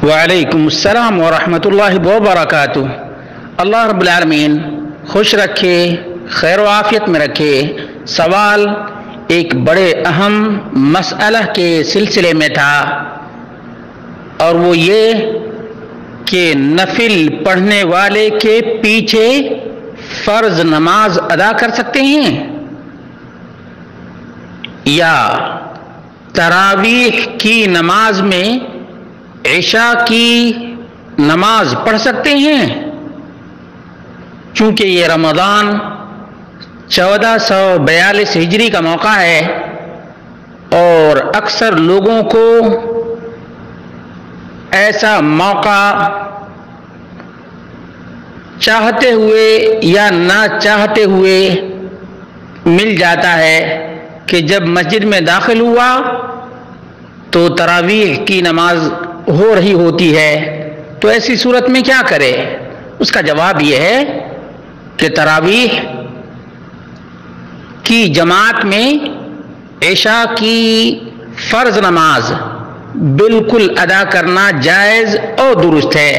وعلیکم السلام ورحمۃ اللہ وبرکاتہ۔ اللہ رب العالمین خوش رکھے، خیر و عافیت میں رکھے۔ سوال ایک بڑے اہم مسئلہ کے سلسلے میں تھا، اور وہ یہ کہ نفل پڑھنے والے کے پیچھے فرض نماز ادا کر سکتے ہیں یا تراویح کی نماز میں عشاء کی نماز پڑھ سکتے ہیں؟ چونکہ یہ رمضان 1442 ہجری کا موقع ہے اور اکثر لوگوں کو ایسا موقع چاہتے ہوئے یا نہ چاہتے ہوئے مل جاتا ہے کہ جب مسجد میں داخل ہوا تو تراویح کی نماز ہو رہی ہوتی ہے، تو ایسی صورت میں کیا کرے؟ اس کا جواب یہ ہے کہ تراویح کی جماعت میں عشاء کی فرض نماز بالکل ادا کرنا جائز اور درست ہے،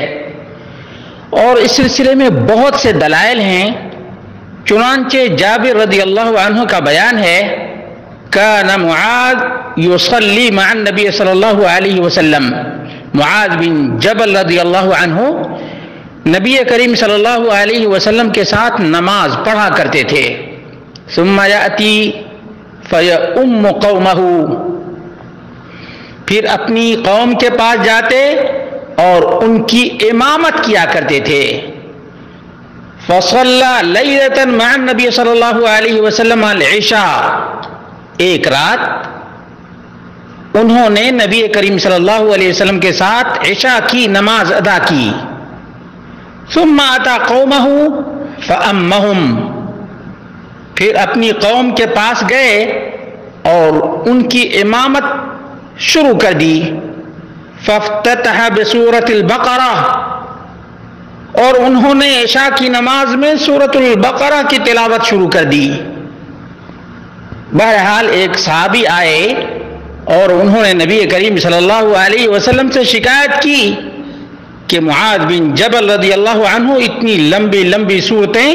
اور اس سلسلے میں بہت سے دلائل ہیں۔ چنانچہ جابر رضی اللہ عنہ کا بیان ہے، کان معاذ یصلی مع النبی صلی اللہ علیہ وسلم، معاذ بن جبل رضی اللہ عنہ نبی کریم صلی اللہ علیہ وسلم کے ساتھ نماز پڑھا کرتے تھے۔ ثم یأتی فیؤم قومہ، پھر اپنی قوم کے پاس جاتے اور ان کی امامت کیا کرتے تھے۔ فصلی لیلۃ مع النبی صلی اللہ علیہ وسلم العشاء، ایک رات انہوں نے نبی کریم صلی اللہ علیہ وسلم کے ساتھ عشاء کی نماز ادا کی۔ ثم اتی قومہ فامہم، پھر اپنی قوم کے پاس گئے اور ان کی امامت شروع کر دی۔ فافتتح بسورۃ البقرہ، اور انہوں نے عشاء کی نماز میں سورۃ البقرہ کی تلاوت شروع کر دی۔ بہرحال ایک صحابی آئے اور انہوں نے نبی کریم صلی اللہ علیہ وسلم سے شکایت کی کہ معاذ بن جبل رضی اللہ عنہ اتنی لمبی لمبی صورتیں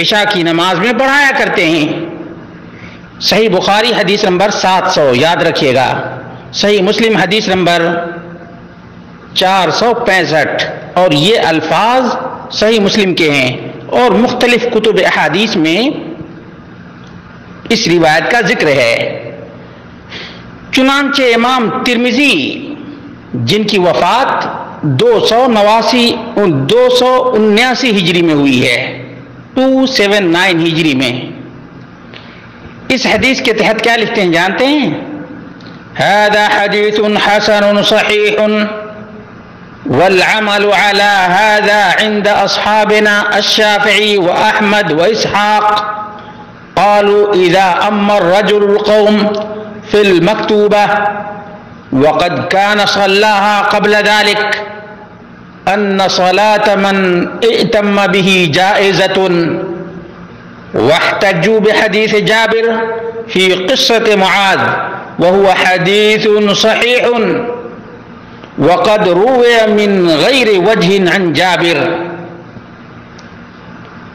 عشاء کی نماز میں پڑھایا کرتے ہیں۔ صحیح بخاری حدیث نمبر 700 یاد رکھیے گا، صحیح مسلم حدیث نمبر 465، اور یہ الفاظ صحیح مسلم کے ہیں، اور مختلف کتب احادیث میں اس روایت کا ذکر ہے۔ چنانچہ امام ترمذی جن کی وفات 279 ہجری میں ہوئی ہے، 279 ہجری میں، اس حدیث کے تحت کیا لکھتے ہیں جانتے ہیں؟ هذا حدیث حسن صحیح والعمل على هذا عند أصحابنا الشافعي وأحمد وإسحاق، قالوا إذا أما الرجل القوم في المكتوبة وقد كان صلاها قبل ذلك أن صلاة من ائتم به جائزة، واحتجوا بحديث جابر في قصة معاذ وهو حديث صحيح وقد روي من غير وجه عن جابر۔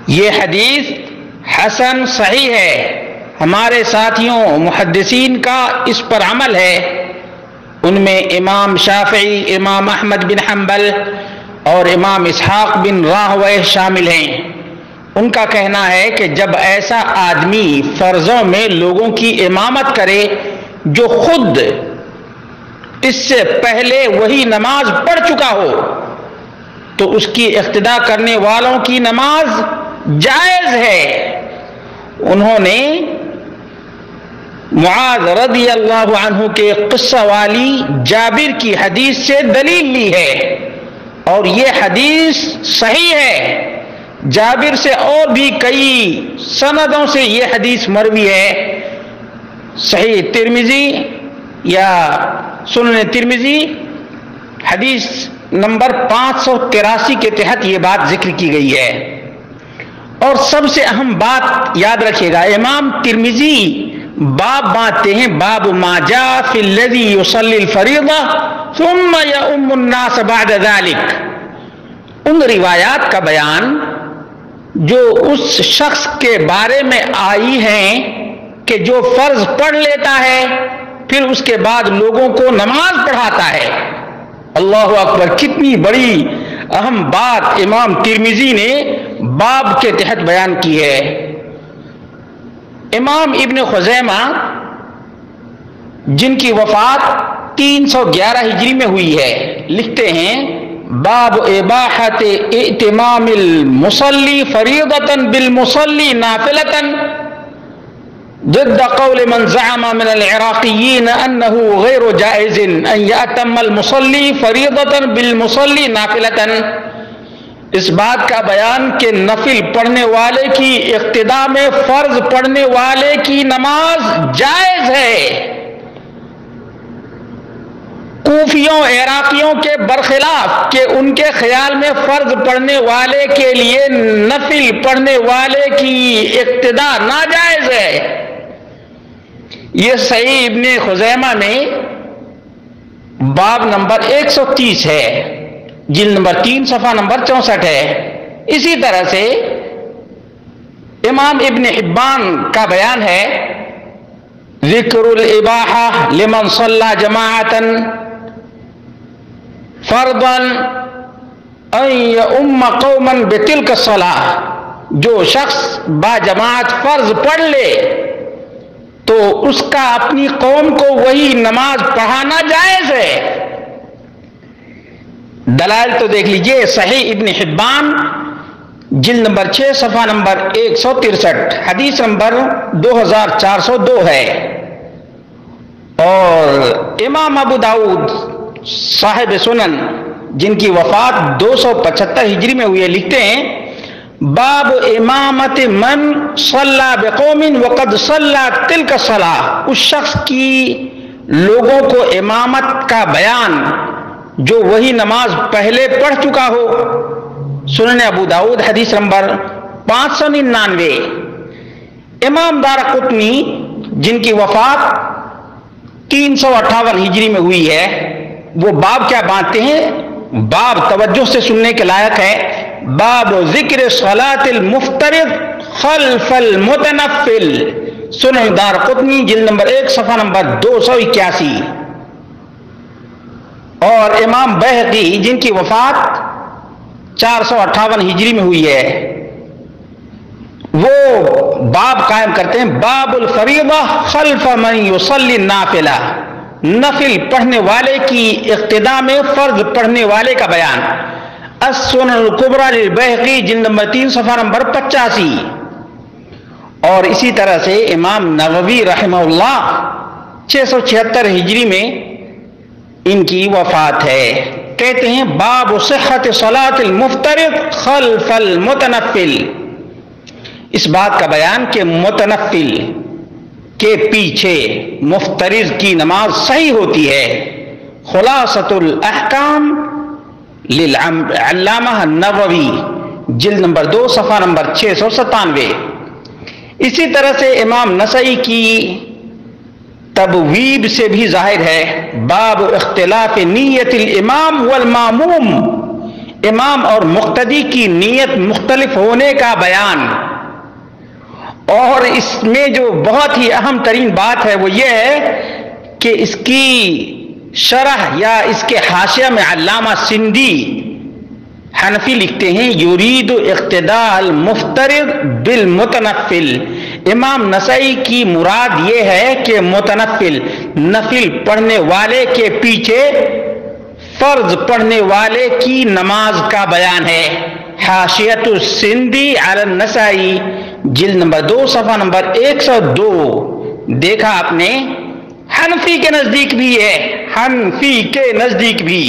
یہ حدیث حسن صحیح ہے، ہمارے ساتھیوں محدثین کا اس پر عمل ہے، ان میں امام شافعی، امام احمد بن حنبل اور امام اسحاق بن راہویہ شامل ہیں۔ ان کا کہنا ہے کہ جب ایسا آدمی فرضوں میں لوگوں کی امامت کرے جو خود اس سے پہلے وہی نماز پڑھ چکا ہو، تو اس کی اقتداء کرنے والوں کی نماز جائز ہے۔ انہوں نے معاذ رضی اللہ عنہ کے قصہ والی جابر کی حدیث سے دلیل لی ہے، اور یہ حدیث صحیح ہے۔ جابر سے اور بھی کئی سندوں سے یہ حدیث مروی ہے۔ صحیح ترمذی یا سنن ترمذی حدیث نمبر 583 کے تحت یہ بات ذکر کی گئی ہے۔ اور سب سے اہم بات یاد رکھیے گا، امام ترمذی باب باندھتے ہیں، باب ما جاء فی الذی یصلی الفریضہ ثم يؤم الناس بعد ذلك، ان روایات کا بیان جو اس شخص کے بارے میں آئی ہیں کہ جو فرض پڑھ لیتا ہے پھر اس کے بعد لوگوں کو نماز پڑھاتا ہے۔ اللہ اکبر، کتنی بڑی اہم بات امام ترمذی نے باب کے تحت بیان کی ہے۔ امام ابن خزیمہ جن کی وفات 311 ہجری میں ہوئی ہے، لکھتے ہیں باب اباحت ائتمام المصلی فریضۃ بالمصلی نافلۃ ضد قول من زعم من العراقیین انه غیر جائز ان یأتم المصلی فریضۃ بالمصلی نافلۃ، اس بات کا بیان کہ نفل پڑھنے والے کی اقتداء میں فرض پڑھنے والے کی نماز جائز ہے۔ کوفیوں عراقیوں کے برخلاف کہ ان کے خیال میں فرض پڑھنے والے کے لیے نفل پڑھنے والے کی اقتداء ناجائز ہے۔ یہ صحیح ابن خزیمہ میں باب نمبر 130 ہے، جلد نمبر 3 صفحہ نمبر 64 ہے۔ اسی طرح سے امام ابن حبان کا بیان ہے ذکر الاباحہ لمن صلی جماعتا فرضا ان یؤم قوما بتلک الصلاۃ، جو شخص با جماعت فرض پڑھ لے تو اس کا اپنی قوم کو وہی نماز پڑھانا جائز ہے۔ دلائل تو دیکھ لیجئے، صحیح ابن حبان جلد نمبر 6 صفحہ نمبر 163، حدیث نمبر 2402 ہے۔ اور امام ابو داؤد صاحب سنن جن کی وفات 275 ہجری میں ہوئی ہے، لکھتے ہیں باب امامت من صلی بقوم وقد صلی تلک الصلاۃ، اس شخص کی لوگوں کو امامت کا بیان جو وہی نماز پہلے پڑھ چکا ہو۔ سنن ابو داؤد حدیث نمبر 599۔ امام دارقطنی جن کی وفات 358 ہجری میں ہوئی ہے، وہ باب کیا باندھتے ہیں؟ باب توجہ سے سننے کے لائق ہے، باب ذکر صلاۃ المفترض خلف المتنفل، سنن دارقطنی جلد نمبر 1 صفحہ نمبر 281۔ اور امام بہقی جن کی وفات 458 ہجری میں ہوئی ہے، وہ باب قائم کرتے ہیں باب الفریضہ خلف من یصلی النافلہ، نفل پڑھنے والے کی اقتداء میں فرض پڑھنے والے کا بیان۔ السنن الکبریٰ للبیہقی جلد نمبر 3 صفحہ نمبر 85۔ اور اسی طرح سے امام نووی رحمہ اللہ 676 ہجری میں ان کی وفات ہے، کہتے ہیں باب صحت صلاۃ المفترض خلف المتنفل، اس بات کا بیان کہ متنفل کے پیچھے مفترض کی نماز صحیح ہوتی ہے۔ خلاصۃ الاحکام للعلامہ النووی جلد نمبر 2 صفحہ نمبر 697۔ اسی طرح سے امام نسائی کی تبویب سے بھی ظاہر ہے باب اختلاف نیت الامام والماموم، امام اور مقتدی کی نیت مختلف ہونے کا بیان۔ اور اس میں جو بہت ہی اہم ترین بات ہے وہ یہ ہے کہ اس کی شرح یا اس کے حاشیہ میں علامہ سندھی حنفی لکھتے ہیں یرید اقتداء المفترض بالمتنفل، امام نسائی کی مراد یہ ہے کہ متنفل نفل پڑھنے والے کے پیچھے فرض پڑھنے والے کی نماز کا بیان ہے۔ حاشیۃ السندھی علی النسائی جلد نمبر 2 صفحہ نمبر 102۔ دیکھا آپ نے، حنفی کے نزدیک بھی ہے، حنفی کے نزدیک بھی۔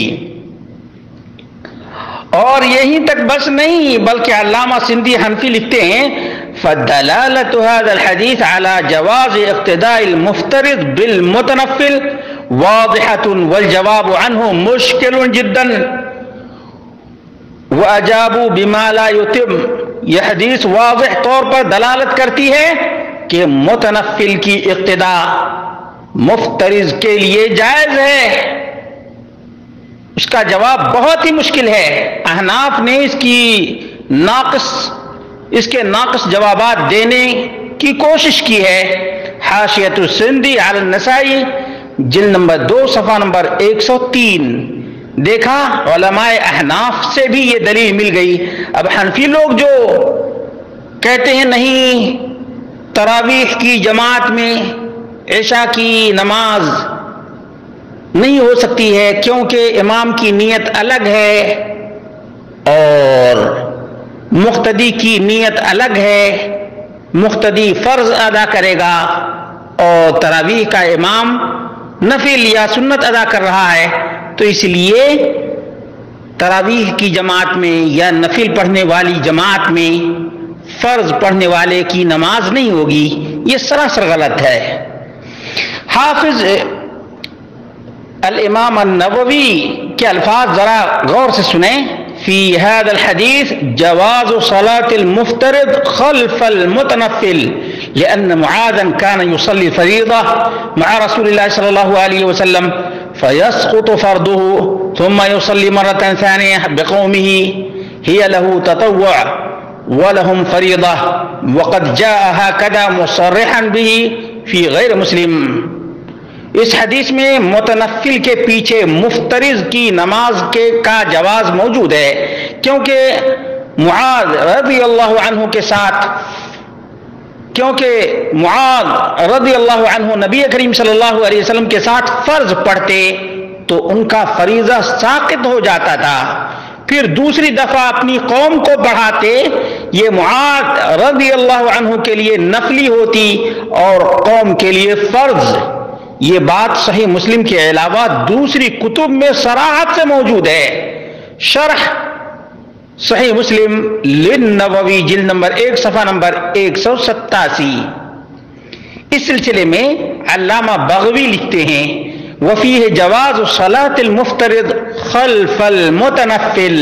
اور یہیں تک بس نہیں بلکہ علامہ سندھی حنفی لکھتے ہیں فدلالۃ هذا الحديث على جواز اقتداء المفترض بالمتنفل واضحة والجواب عنه مشکل جدا واجابوا بما لا يتم، یہ حدیث واضح طور پر دلالت کرتی ہے کہ متنفل کی اقتداء مفترض کے لیے جائز ہے، اس کا جواب بہت ہی مشکل ہے۔ احناف نے اس کے ناقص جوابات دینے کی کوشش کی ہے۔ حاشیۃ السندی علی النسائی جلد نمبر 2 صفحہ نمبر 103 دیکھا، علماء احناف سے بھی یہ دلیل مل گئی۔ اب حنفی لوگ جو کہتے ہیں نہیں تراویح کی جماعت میں عشاء کی نماز نہیں ہو سکتی ہے کیونکہ امام کی نیت الگ ہے اور مقتدی کی نیت الگ ہے، مقتدی فرض ادا کرے گا اور تراویح کا امام نفل یا سنت ادا کر رہا ہے، تو اس لیے تراویح کی جماعت میں یا نفل پڑھنے والی جماعت میں فرض پڑھنے والے کی نماز نہیں ہوگی۔ یہ سراسر غلط ہے۔ حافظ الامام النووی کے الفاظ ذرا غور سے سنیں۔ فی هذا الحدیث جواز صلاة المفترض خلف المتنفل لأن معاذا كان يصلي الفريضة مع رسول الله صلى الله عليه وسلم فيسقط فرضه ثم يصلي مرة ثانية بقومه هي له تطوع ولهم فريضة وقد جاء هكذا مصرحا به في غير مسلم۔ اس حدیث میں متنفل کے پیچھے مفترض کی نماز کا جواز موجود ہے، کیونکہ معاذ رضی اللہ عنہ نبی کریم صلی اللہ علیہ وسلم کے ساتھ فرض پڑھتے تو ان کا فریضہ ساقط ہو جاتا تھا، پھر دوسری دفعہ اپنی قوم کو بڑھاتے، یہ معاذ رضی اللہ عنہ کے لیے نفلی ہوتی اور قوم کے لیے فرض۔ یہ بات صحیح مسلم کے علاوہ دوسری کتب میں صراحت سے موجود ہے۔ شرح صحیح مسلم للنووی جلد نمبر 1 صفحہ نمبر 187۔ اس سلسلے میں علامہ بغوی لکھتے ہیں وفیہ جواز صلاة المفترض خلف المتنفل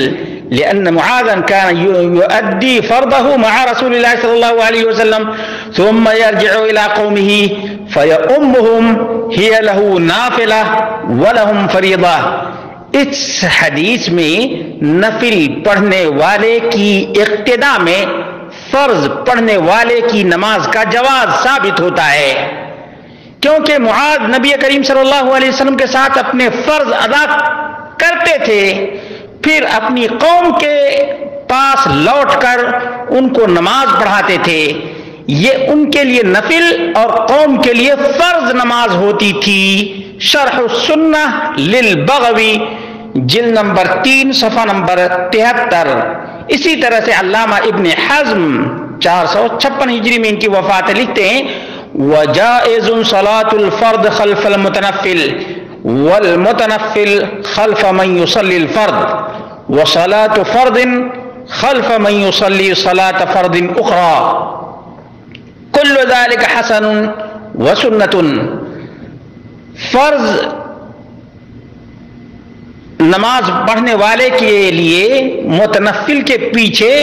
لأن معاذا كان يؤدي فرضه مع رسول الله صلى الله عليه وسلم ثم يرجع إلى قومه فيؤمهم هي له نافلة ولهم فريضة۔ اس حدیث میں نفل پڑھنے والے کی اقتداء میں فرض پڑھنے والے کی نماز کا جواز ثابت ہوتا ہے، کیونکہ معاذ نبی کریم صلی اللہ علیہ وسلم کے ساتھ اپنے فرض ادا کرتے تھے، پھر اپنی قوم کے پاس لوٹ کر ان کو نماز پڑھاتے تھے۔ یہ ان کے لیے نفل اور قوم کے لیے فرض نماز ہوتی تھی۔ شرح السنہ للبغوی جلد نمبر 3 صفحہ نمبر 73۔ اسی طرح سے علامہ ابن حزم 456 ہجری میں ان کی وفات لکھتے ہیں وجائز صلاة الفرد خلف المتنفل والمتنفل خلف من يصلي الفرد وصلاة فرد خلف من يصلي صلاة فرد أخرى كل ذلك حسن وسنة۔ فرض نماز پڑھنے والے کے لیے متنفل کے پیچھے،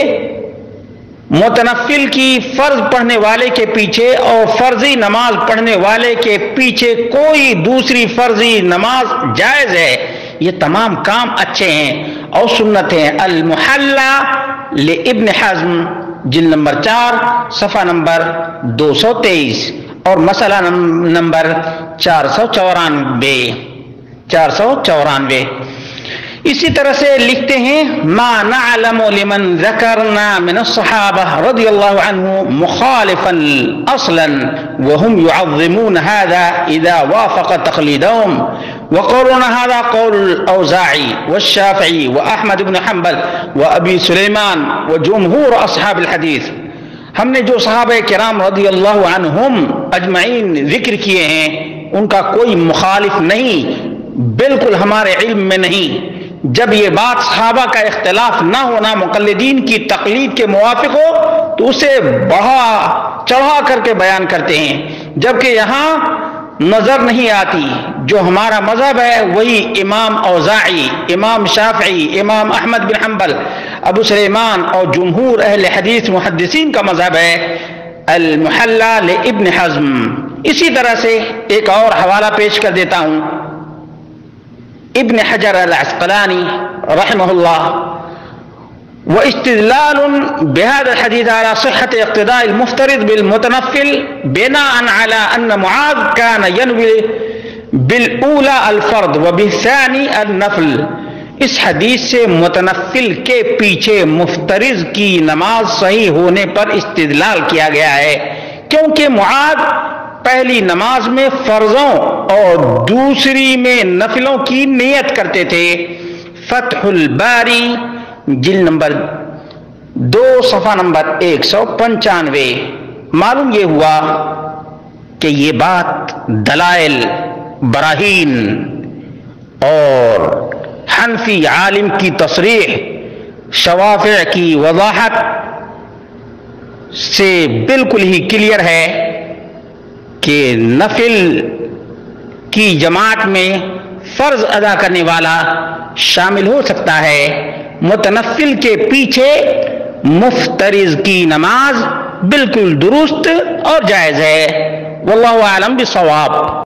متنفل کی فرض پڑھنے والے کے پیچھے اور فرضی نماز پڑھنے والے کے پیچھے کوئی دوسری فرضی نماز جائز ہے۔ یہ تمام کام اچھے ہیں اور سنت ہیں۔ المحلہ لابن حزم جلد نمبر 4 صفحہ نمبر 223 اور مسئلہ نمبر 494۔ اسی طرح سے لکھتے ہیں ما نعلم لمن ذکرنا من الصحابہ رضی اللہ عنہ مخالفا اصلا وهم يعظمون هذا اذا وافق تقلیدهم وقولنا هذا قول الاوزاعی والشافعی واحمد بن حنبل وابی سلیمان وجمہور اصحاب الحدیث۔ ہم نے جو صحابہ کرام رضی اللہ عنہم اجمعین ذکر کیے ہیں ان کا کوئی مخالف نہیں، بالکل ہمارے علم میں نہیں۔ جب یہ بات صحابہ کا اختلاف نہ ہونا مقلدین کی تقلید کے موافق ہو تو اسے بڑھا چڑھا کر کے بیان کرتے ہیں، جبکہ یہاں نظر نہیں آتی۔ جو ہمارا مذہب ہے وہی امام اوزاعی، امام شافعی، امام احمد بن حنبل، ابو سلیمان اور جمہور اہل حدیث محدثین کا مذہب ہے۔ المحلہ لابن حزم۔ اسی طرح سے ایک اور حوالہ پیش کر دیتا ہوں، ابن حجر العسقلانی رحمہ اللہ واستدلال بهذا الحديث على صحة اقتداء المفترض بالمتنفل بناء على أن معاذ كان ينوي بالأولى الفرض وبالثاني النفل. اس حدیث سے متنفل کے پیچھے مفترض کی نماز صحیح ہونے پر استدلال کیا گیا ہے، کیونکہ معاذ پہلی نماز میں فرضوں اور دوسری میں نفلوں کی نیت کرتے تھے. فتح الباری جلد نمبر 2 صفحہ نمبر 195. معلوم یہ ہوا کہ یہ بات دلائل، براہین اور حنفی عالم کی تصریح، شوافع کی وضاحت سے بالکل ہی کلیئر ہے کہ نفل کی جماعت میں فرض ادا کرنے والا شامل ہو سکتا ہے. متنفل کے پیچھے مفترض کی نماز بالکل درست اور جائز ہے. واللہ اعلم بالصواب.